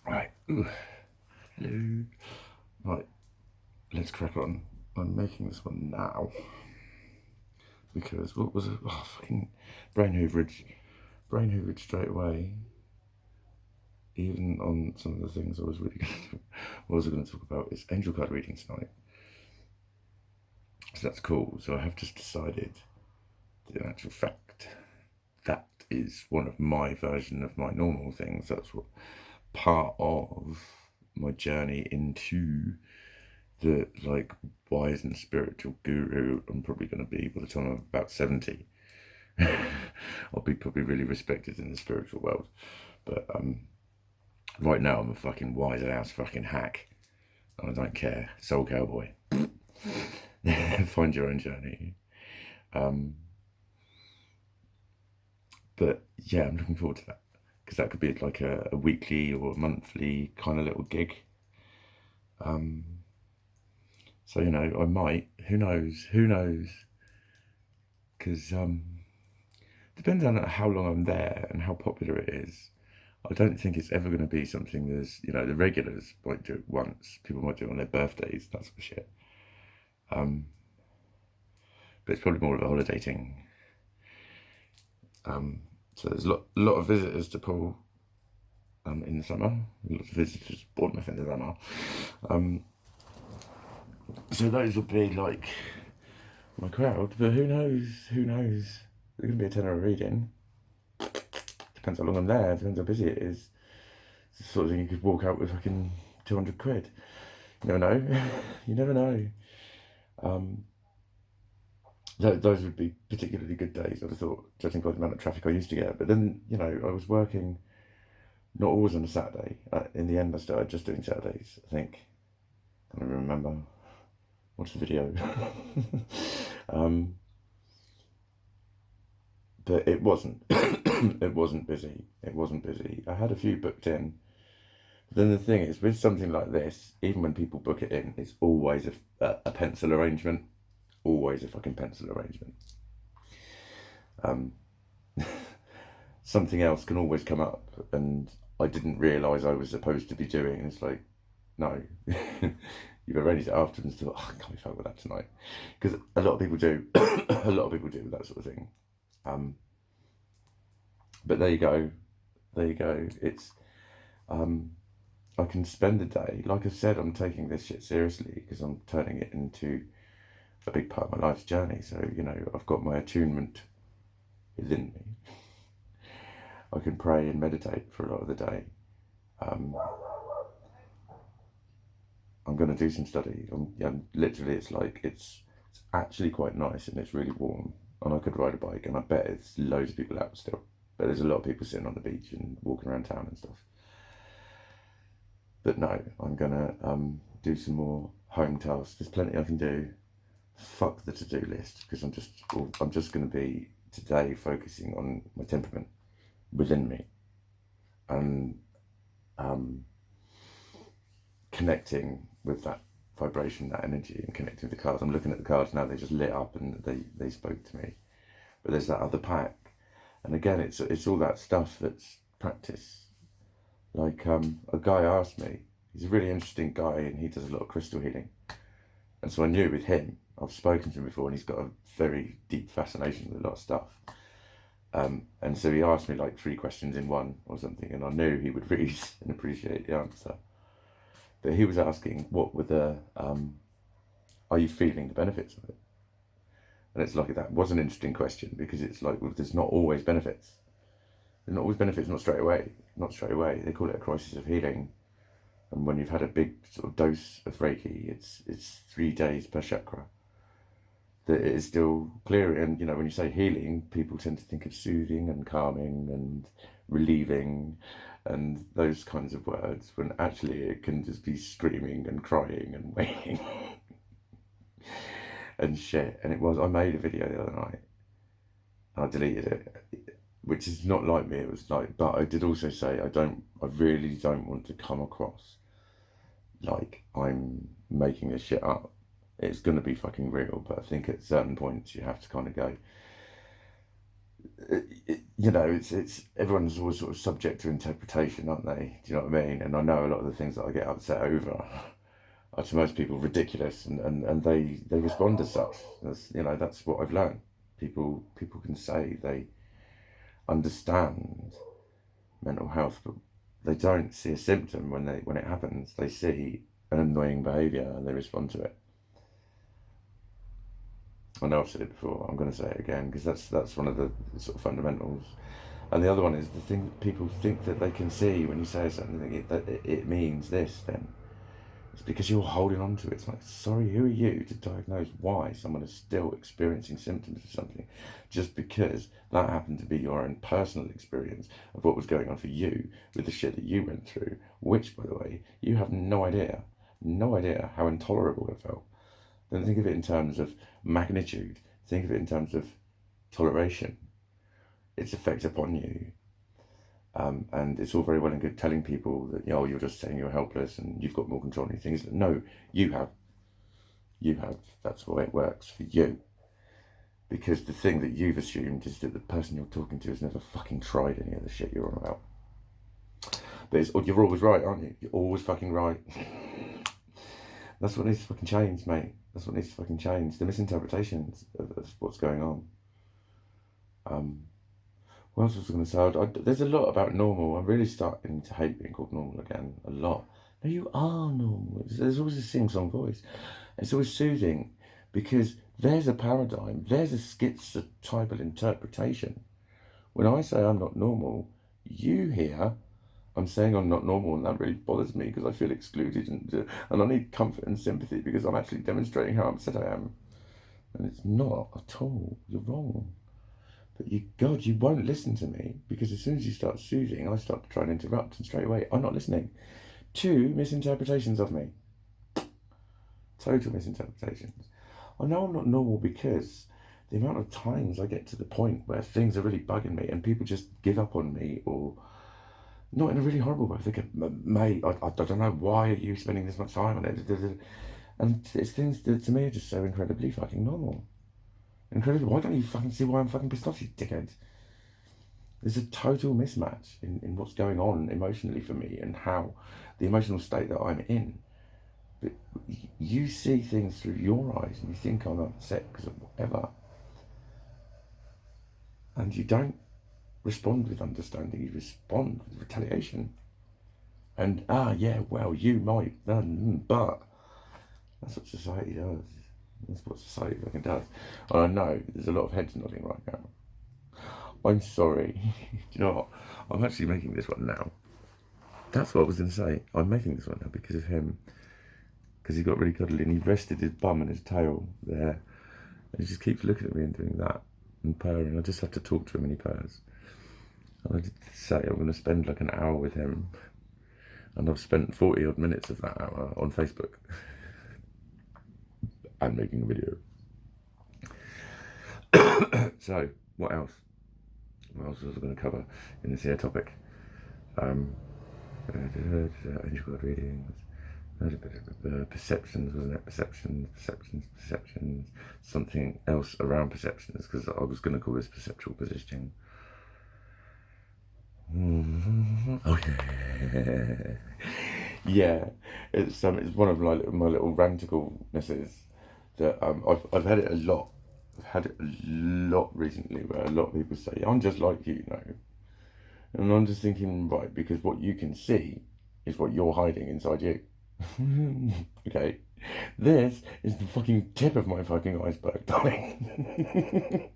Right. Ooh. Hello. Right. Let's crack on. I'm making this one now because what was it? Oh, fucking brain hooverage. Brain hooverage straight away. Even on some of the things I was really what was I going to talk about is angel card reading tonight. So that's cool. So I have just decided that in actual fact that is one of my version of my normal things. That's what part of my journey into the like wise and spiritual guru I'm probably going to be by the time I'm about 70. I'll be probably really respected in the spiritual world, but right now I'm a fucking wise ass fucking hack, and I don't care. Soul cowboy. Find your own journey. But yeah, I'm looking forward to that because that could be like a weekly or a monthly kind of little gig. So you know, I might. Who knows? Who knows? Because depends on how long I'm there and how popular it is. I don't think it's ever going to be something there's, you know, the regulars might do it once. People might do it on their birthdays, that sort of shit. But it's probably more of a holiday thing. So there's a lot of visitors to Poole in the summer. Lots of visitors to Bournemouth in the summer. So those will be like my crowd. But who knows? Who knows? There's going to be a tenner of reading. Depends how long I'm there. Depends how busy it is. It's the sort of thing you could walk out with fucking 200 quid. You never know. You never know. Those would be particularly good days, I'd have thought, judging by the amount of traffic I used to get. But then, you know, I was working not always on a Saturday. In the end, I started just doing Saturdays, I think. I don't remember. Watch the video. But it wasn't. It wasn't busy. It wasn't busy. I had a few booked in. But then the thing is, with something like this, even when people book it in, it's always a pencil arrangement. Always a fucking pencil arrangement. Something else can always come up, and I didn't realise I was supposed to be doing. And it's like, no, you've arranged it after and thought, oh, I can't be fucked with that tonight, because a lot of people do. A lot of people do that sort of thing. But there you go, there you go. It's I can spend a day. Like I said, I'm taking this shit seriously because I'm turning it into a big part of my life's journey. So you know, I've got my attunement within me. I can pray and meditate for a lot of the day. I'm going to do some study. Literally, it's like it's actually quite nice and it's really warm. And I could ride a bike, and I bet it's loads of people out still. But there's a lot of people sitting on the beach and walking around town and stuff. But no, I'm gonna do some more home tasks. There's plenty I can do. Fuck the to-do list because I'm just going to be today focusing on my temperament within me and connecting with that vibration, that energy, and connecting with the cards. I'm looking at the cards now; they just lit up and they spoke to me. But there's that other pack, and again, it's all that stuff that's practice. Like a guy asked me, he's a really interesting guy, and he does a lot of crystal healing. And so I knew with him, I've spoken to him before, and he's got a very deep fascination with a lot of stuff. And so he asked me like 3 questions in one or something, and I knew he would read and appreciate the answer. But he was asking, what were the, are you feeling the benefits of it? And it's like, that was an interesting question because it's like, well, there's not always benefits. There's not always benefits, not straight away. Not straight away. They call it a crisis of healing. And when you've had a big sort of dose of Reiki, it's 3 days per chakra. That it is still clear. And, you know, when you say healing, people tend to think of soothing and calming and relieving and those kinds of words, when actually it can just be screaming and crying and wailing and shit. And it was, I made a video the other night. I deleted it, which is not like me. It was like, but I did also say I really don't want to come across like I'm making this shit up. It's going to be fucking real, but I think at certain points you have to kind of go, you know, it's everyone's always sort of subject to interpretation, aren't they? Do you know what I mean? And I know a lot of the things that I get upset over are to most people ridiculous, and they respond as such. That's, you know, that's what I've learned. People can say they understand mental health, but they don't see a symptom when it happens. They see an annoying behaviour and they respond to it. I know I've said it before. I'm going to say it again because that's one of the sort of fundamentals. And the other one is the thing that people think that they can see when you say something that it means this. Then it's because you're holding on to it. It's like, sorry, who are you to diagnose why someone is still experiencing symptoms of something, just because that happened to be your own personal experience of what was going on for you with the shit that you went through, which, by the way, you have no idea how intolerable it felt. Don't think of it in terms of magnitude. Think of it in terms of toleration, its effect upon you. And it's all very well and good telling people that, you know, you're just saying you're helpless and you've got more control on things. No, you have. You have. That's why it works for you. Because the thing that you've assumed is that the person you're talking to has never fucking tried any of the shit you're on about. But you're always right, aren't you? You're always fucking right. That's what needs to fucking change, mate. That's what needs to fucking change. The misinterpretations of what's going on. What else was I going to say? There's a lot about normal. I'm really starting to hate being called normal again. A lot. No, you are normal. There's always a sing-song voice. It's always soothing because there's a paradigm. There's a schizotypal interpretation. When I say I'm not normal, you hear I'm saying I'm not normal, and that really bothers me because I feel excluded, and I need comfort and sympathy because I'm actually demonstrating how upset I am. And it's not at all. You're wrong. But you won't listen to me because as soon as you start soothing, I start to try and interrupt, and straight away, I'm not listening. 2 misinterpretations of me. Total misinterpretations. I know I'm not normal because the amount of times I get to the point where things are really bugging me and people just give up on me, or not in a really horrible way. They go, mate, I don't know, why are you spending this much time on it? And it's things that to me are just so incredibly fucking normal. Incredible. Why don't you fucking see why I'm fucking pissed off, you dickhead? There's a total mismatch in what's going on emotionally for me and how the emotional state that I'm in. But you see things through your eyes and you think I'm upset because of whatever. And you don't respond with understanding, you respond with retaliation. And, yeah, well, you might, but that's what society does. That's what society fucking does. And I know there's a lot of heads nodding right now. I'm sorry. Do you know what? I'm actually making this one now. That's what I was going to say. I'm making this one now because of him. Because he got really cuddly and he rested his bum and his tail there. And he just keeps looking at me and doing that and purring. I just have to talk to him and he purrs. And I did say I'm going to spend like an hour with him. And I've spent 40 odd minutes of that hour on Facebook. And making a video. So, what else? What else was I going to cover in this here topic? Angel card readings. Perceptions, wasn't it? Perceptions. Something else around perceptions, because I was going to call this perceptual positioning. Oh yeah, yeah. It's one of my little ranticalnesses that I've had it a lot. I've had it a lot recently, where a lot of people say I'm just like you, and I'm just thinking, right, because what you can see is what you're hiding inside you. Okay, this is the fucking tip of my fucking iceberg, darling.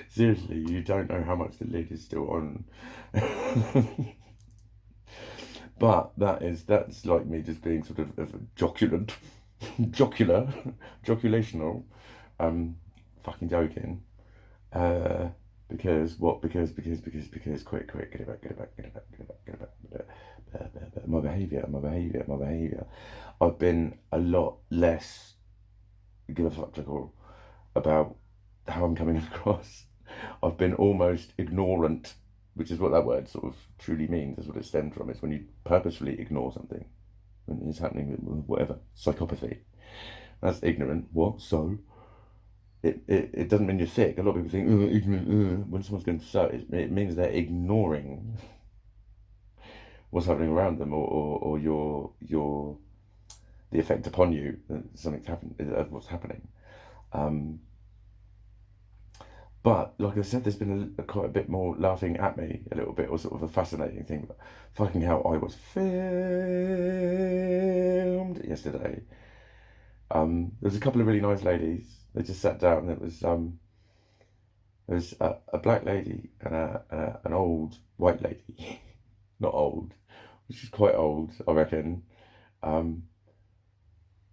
Seriously, you don't know how much the lid is still on. But that's like me just being sort of joculational, fucking joking. Because quick, get it back. My behaviour. I've been a lot less give a fuck about how I'm coming across. I've been almost ignorant, which is what that word sort of truly means. That's what it stemmed from. It's when you purposefully ignore something when it's happening, whatever. Psychopathy. That's ignorant. What? So? it doesn't mean you're thick. A lot of people think, ignorant, when someone's going to sew, it means they're ignoring what's happening around them, or your the effect upon you that something's happened, of what's happening. Um, but like I said, there's been quite a bit more laughing at me a little bit, or sort of a fascinating thing. But fucking hell, I was filmed yesterday. There was a couple of really nice ladies. They just sat down. There was a black lady and an old white lady. Not old, which is quite old, I reckon. Um,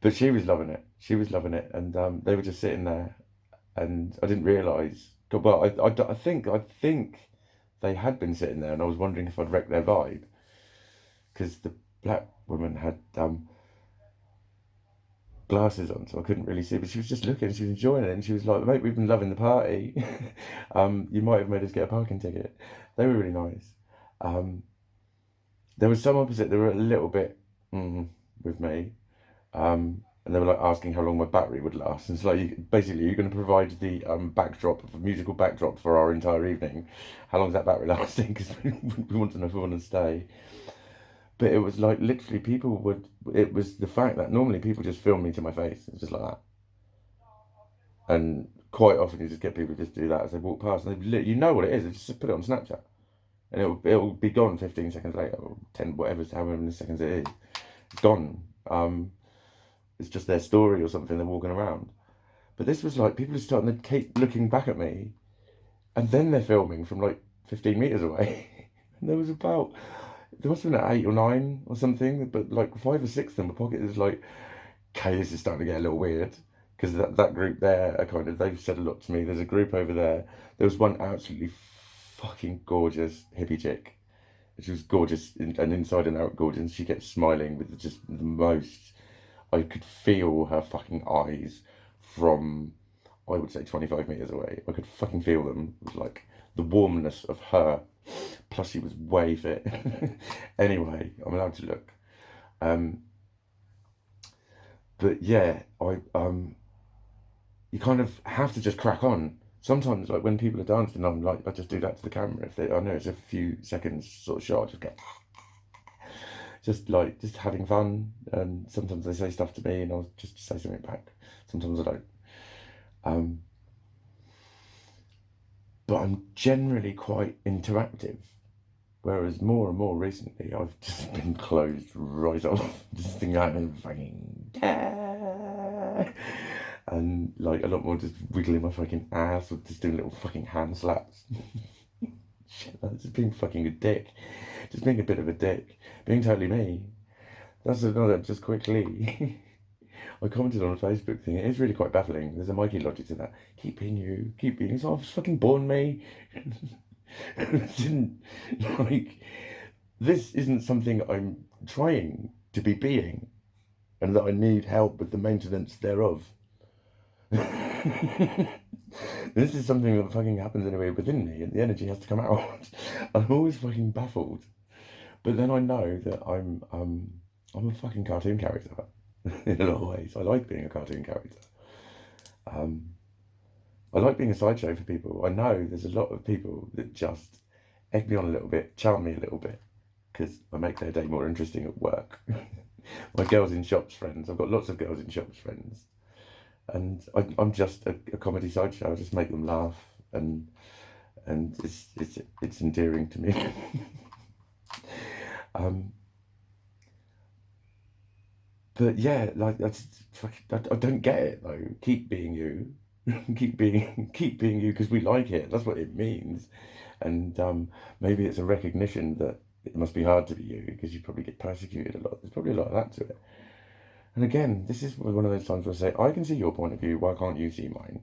but she was loving it. She was loving it, and they were just sitting there, and I didn't realise. Well, I think they had been sitting there, and I was wondering if I'd wrecked their vibe, because the black woman had glasses on, so I couldn't really see. But she was just looking, she was enjoying it, and she was like, "Mate, we've been loving the party. You might have made us get a parking ticket." They were really nice. Um, there was some opposite. They were a little bit with me, and they were like asking how long my battery would last. And it's like, basically, you're going to provide the backdrop, the musical backdrop for our entire evening. How long's that battery lasting? Because we want to know if we want to stay. But it was like literally people would. It was the fact that normally people just film me to my face. It's just like that. And quite often you just get people just do that as they walk past, and you know what it is. They just put it on Snapchat, and it'll be gone 15 seconds later, or 10, whatever, however many seconds it is, it's gone. It's just their story or something. They're walking around. But this was like people are starting to keep looking back at me, and then they're filming from like 15 meters away. And there must have been 8 or 9 or something, but like 5 or 6 of them were pockets. Like, okay, this is starting to get a little weird, because that group there are kind of, they've said a lot to me. There's a group over there. There was one absolutely fucking gorgeous hippie chick. She was gorgeous and inside and out gorgeous. And she kept smiling with just the most. I could feel her fucking eyes from, I would say, 25 meters away. I could fucking feel them. It was like the warmness of her. Plus, she was way fit. Anyway, I'm allowed to look. Um, but yeah, you kind of have to just crack on. Sometimes, like when people are dancing, I'm like, I just do that to the camera. If I know it's a few seconds sort of shot, I just get just having fun. And sometimes they say stuff to me, and I'll just say something back. Sometimes I don't. Um, but I'm generally quite interactive. Whereas more and more recently, I've just been closed right off. Just thinking I'm fucking and like a lot more just wiggling my fucking ass, or just doing little fucking hand slaps. Shit, that's just being fucking a dick. Just being a bit of a dick. Being totally me. That's another, just quickly. I commented on a Facebook thing. It is really quite baffling. There's a Mikey logic to that. Keep being you. Keep being. So I've fucking born me. Didn't like. This isn't something I'm trying to be being, and that I need help with the maintenance thereof. This is something that fucking happens anyway within me, and the energy has to come out. I'm always fucking baffled, but then I know that I'm a fucking cartoon character in a lot of ways. I like being a cartoon character. Um, I like being a sideshow for people. I know there's a lot of people that just egg me on a little bit, charm me a little bit, because I make their day more interesting at work. My girls in shops friends. I've got lots of girls in shops friends, and I'm just a comedy sideshow. I just make them laugh, and it's endearing to me. um, but yeah, like I don't get it though. Keep being you, keep being you, because we like it. That's what it means, and maybe it's a recognition that it must be hard to be you because you probably get persecuted a lot. There's probably a lot of that to it. And again, this is one of those times where I say, I can see your point of view. Why can't you see mine?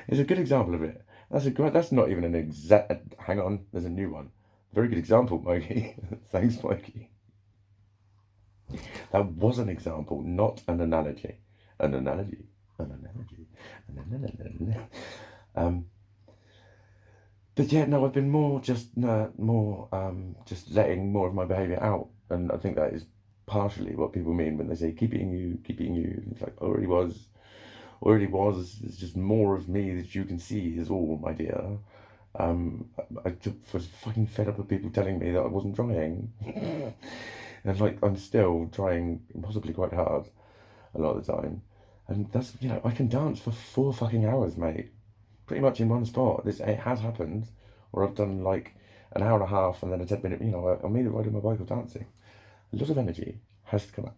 It's a good example of it. That's not even an exact. Hang on, there's a new one. Very good example, Mikey. Thanks, Mikey. That was an example, not an analogy. An analogy. An analogy. Um, but yeah, no, I've been just letting more of my behaviour out, and I think that is partially what people mean when they say keep being you, keep being you. It's like I already was. already was. It's just more of me that you can see is all, my dear. Um, was fucking fed up with people telling me that I wasn't trying. And like, I'm still trying impossibly quite hard a lot of the time. And that's, I can dance for 4 fucking hours, mate. Pretty much in one spot. It has happened. Or I've done like an hour and a half and then a 10 minute, I'm either riding my bike or dancing. A lot of energy has to come out.